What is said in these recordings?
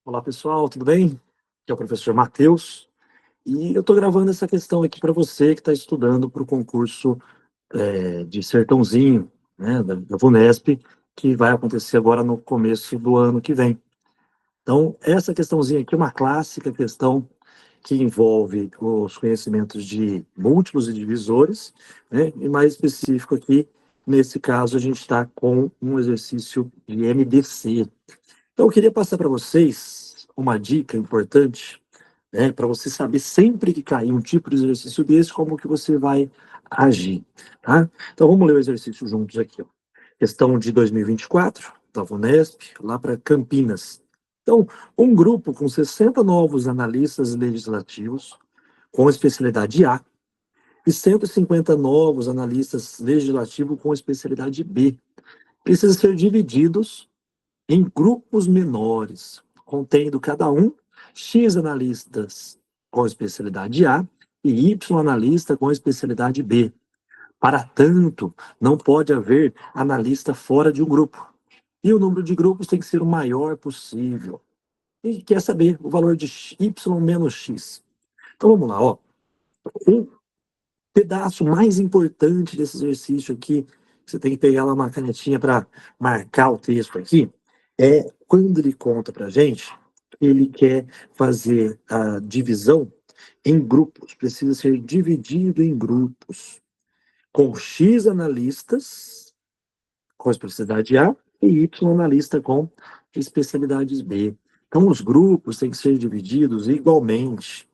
Olá, pessoal, tudo bem? Aqui é o professor Matheus e eu estou gravando essa questão aqui para você que está estudando para o concurso de Sertãozinho, né, da VUNESP, que vai acontecer agora no começo do ano que vem. Então, essa questãozinha aqui é uma clássica questão que envolve os conhecimentos de múltiplos e divisores, né, e mais específico aqui, nesse caso, a gente está com um exercício de MDC. Então, eu queria passar para vocês uma dica importante, né, para você saber sempre que cair um tipo de exercício desse, como que você vai agir, tá? Então, vamos ler o exercício juntos aqui, ó. Questão de 2024, da VUNESP, lá para Campinas. Então, um grupo com 60 novos analistas legislativos com especialidade A e 150 novos analistas legislativos com especialidade B precisam ser divididos em grupos menores, contendo cada um X analistas com especialidade A e Y analista com especialidade B. Para tanto, não pode haver analista fora de um grupo. E o número de grupos tem que ser o maior possível. E quer saber o valor de Y menos X. Então vamos lá, ó. O pedaço mais importante desse exercício aqui, você tem que pegar lá uma canetinha para marcar o texto aqui, é quando ele conta para a gente, ele quer fazer a divisão em grupos, precisa ser dividido em grupos, com X analistas com especialidade A e Y analista com especialidades B. Então, os grupos têm que ser divididos igualmente.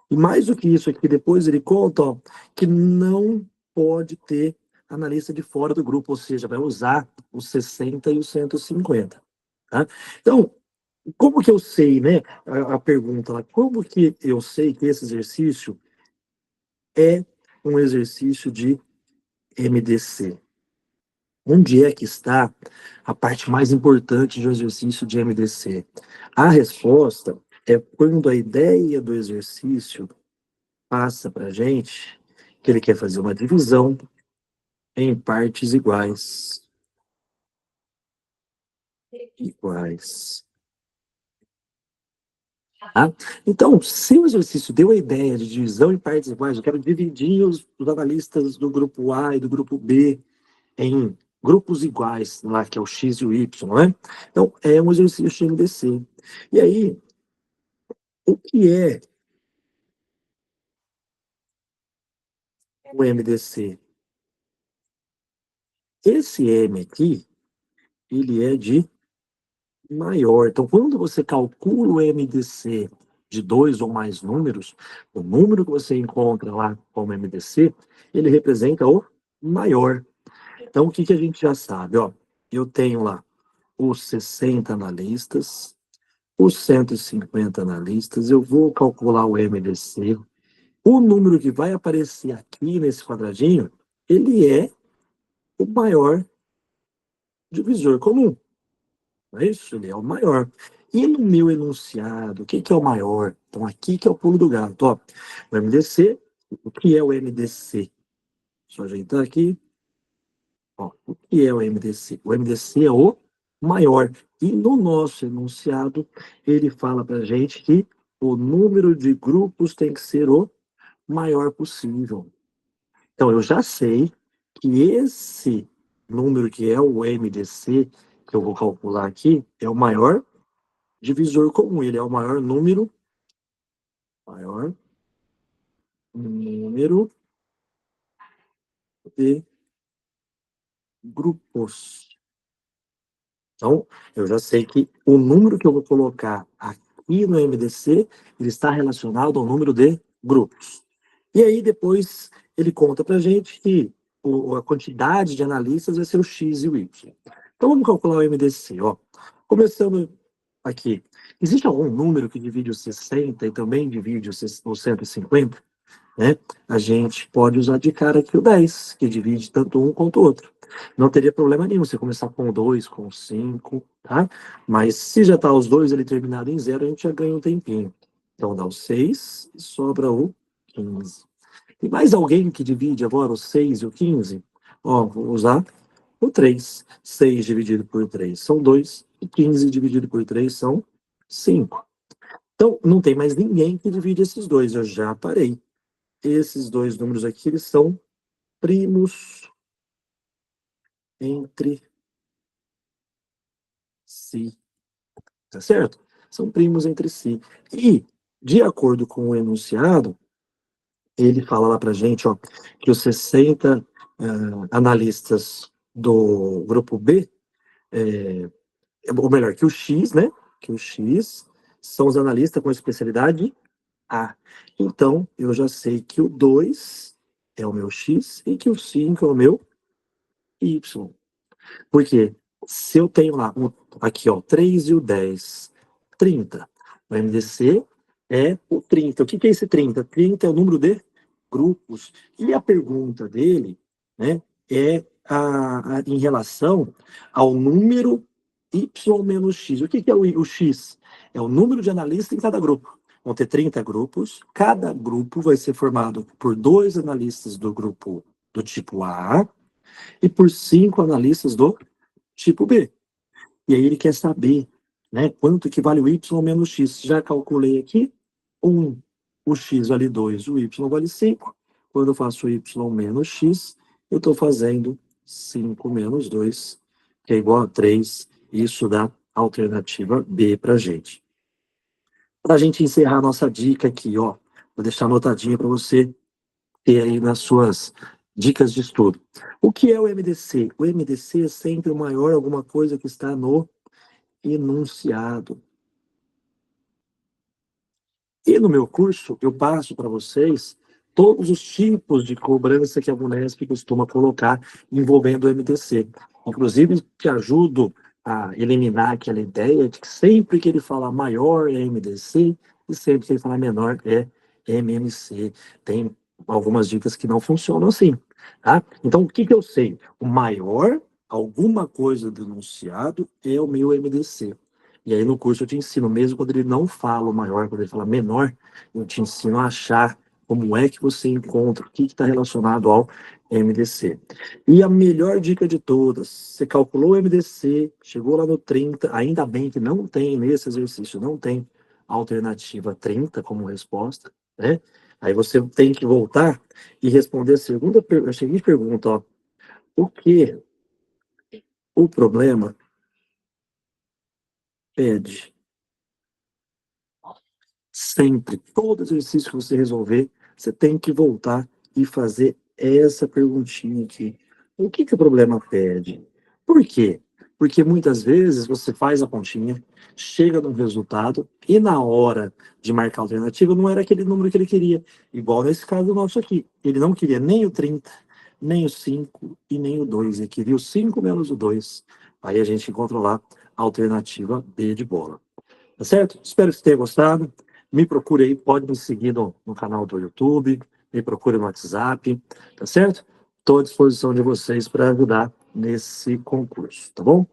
E mais do que isso aqui, depois ele conta, ó, que não pode ter analista de fora do grupo, ou seja, vai usar os 60 e os 150. Tá? Então, como que eu sei, né? A pergunta lá, como que eu sei que esse exercício é um exercício de MDC? Onde é que está a parte mais importante de um exercício de MDC? A resposta é quando a ideia do exercício passa para a gente que ele quer fazer uma divisão em partes iguais. Iguais. Tá? Então, se o exercício deu a ideia de divisão em partes iguais, eu quero dividir os analistas do grupo A e do grupo B em grupos iguais, lá que é o X e o Y, né? Então, é um exercício de MDC. E aí, o que é o MDC? Esse M aqui, ele é de maior. Então, quando você calcula o MDC de dois ou mais números, o número que você encontra lá como MDC, ele representa o maior. Então, o que, que a gente já sabe? Ó, eu tenho lá os 60 analistas, os 150 analistas, eu vou calcular o MDC. O número que vai aparecer aqui nesse quadradinho, ele é o maior divisor comum. Não é isso? Ele é o maior. E no meu enunciado, o que, que é o maior? Então, aqui que é o pulo do gato. Ó, o MDC, o que é o MDC? Deixa eu ajeitar aqui. Ó, o que é o MDC? O MDC é o maior. E no nosso enunciado, ele fala para a gente que o número de grupos tem que ser o maior possível. Então, eu já sei que esse número que é o MDC, que eu vou calcular aqui, é o maior divisor comum. Ele é o maior número de grupos. Então, eu já sei que o número que eu vou colocar aqui no MDC, ele está relacionado ao número de grupos. E aí, depois, ele conta para a gente que a quantidade de analistas vai ser o X e o Y. Então, vamos calcular o MDC. Ó. Começando aqui. Existe algum número que divide os 60 e também divide os 150? Né? A gente pode usar de cara aqui o 10, que divide tanto um quanto o outro. Não teria problema nenhum você começar com o 2, com o 5, tá? Mas se já tá os dois ali terminado em 0, a gente já ganha um tempinho. Então dá o 6 e sobra o 15. E mais alguém que divide agora o 6 e o 15? Ó, vou usar o 3. 6 dividido por 3 são 2, e 15 dividido por 3 são 5. Então, não tem mais ninguém que divide esses dois, eu já parei. Esses dois números aqui, eles são primos entre si, tá certo? São primos entre si. E, de acordo com o enunciado, ele fala lá pra gente, ó, que os 60 analistas do grupo B, ou melhor, que o X, né? Que o X são os analistas com especialidade A. Então, eu já sei que o 2 é o meu X e que o 5 é o meu Y. Porque se eu tenho lá, aqui, ó, 3 e o 10, 30. O MDC é o 30. O que é esse 30? 30 é o número de grupos. E a pergunta dele, né, é em relação ao número Y menos X. O que é o X? É o número de analistas em cada grupo. Vão ter 30 grupos. Cada grupo vai ser formado por 2 analistas do grupo do tipo A e por 5 analistas do tipo B. E aí ele quer saber, né, quanto que vale o Y menos X. Já calculei aqui, 1, o X vale 2, o Y vale 5. Quando eu faço Y menos X, eu estou fazendo 5 menos 2, que é igual a 3. Isso dá a alternativa B para a gente. Para a gente encerrar a nossa dica aqui, ó, vou deixar anotadinha para você ter aí nas suas dicas de estudo. O que é o MDC? O MDC é sempre o maior alguma coisa que está no enunciado. E no meu curso, eu passo para vocês todos os tipos de cobrança que a Vunesp costuma colocar envolvendo o MDC. Inclusive, te ajudo a eliminar aquela ideia de que sempre que ele falar maior é MDC e sempre que ele falar menor é MMC. Tem algumas dicas que não funcionam assim, tá? Então, o que eu sei? O maior, alguma coisa do enunciado, é o meu MDC. E aí no curso eu te ensino, mesmo quando ele não fala o maior, quando ele fala menor, eu te ensino a achar como é que você encontra, o que está relacionado ao MDC. E a melhor dica de todas, você calculou o MDC, chegou lá no 30, ainda bem que não tem nesse exercício, não tem alternativa 30 como resposta, né? Aí você tem que voltar e responder a seguinte pergunta, ó. O que o problema pede? Sempre, todo exercício que você resolver, você tem que voltar e fazer essa perguntinha aqui. O que o problema pede? Por quê? Porque muitas vezes você faz a continha, chega num resultado e na hora de marcar a alternativa não era aquele número que ele queria. Igual nesse caso nosso aqui. Ele não queria nem o 30, nem o 5 e nem o 2. Ele queria o 5 menos o 2. Aí a gente encontra lá a alternativa B de bola. Tá certo? Espero que você tenha gostado. Me procure aí, pode me seguir no canal do YouTube, me procure no WhatsApp, tá certo? Estou à disposição de vocês para ajudar nesse concurso, tá bom?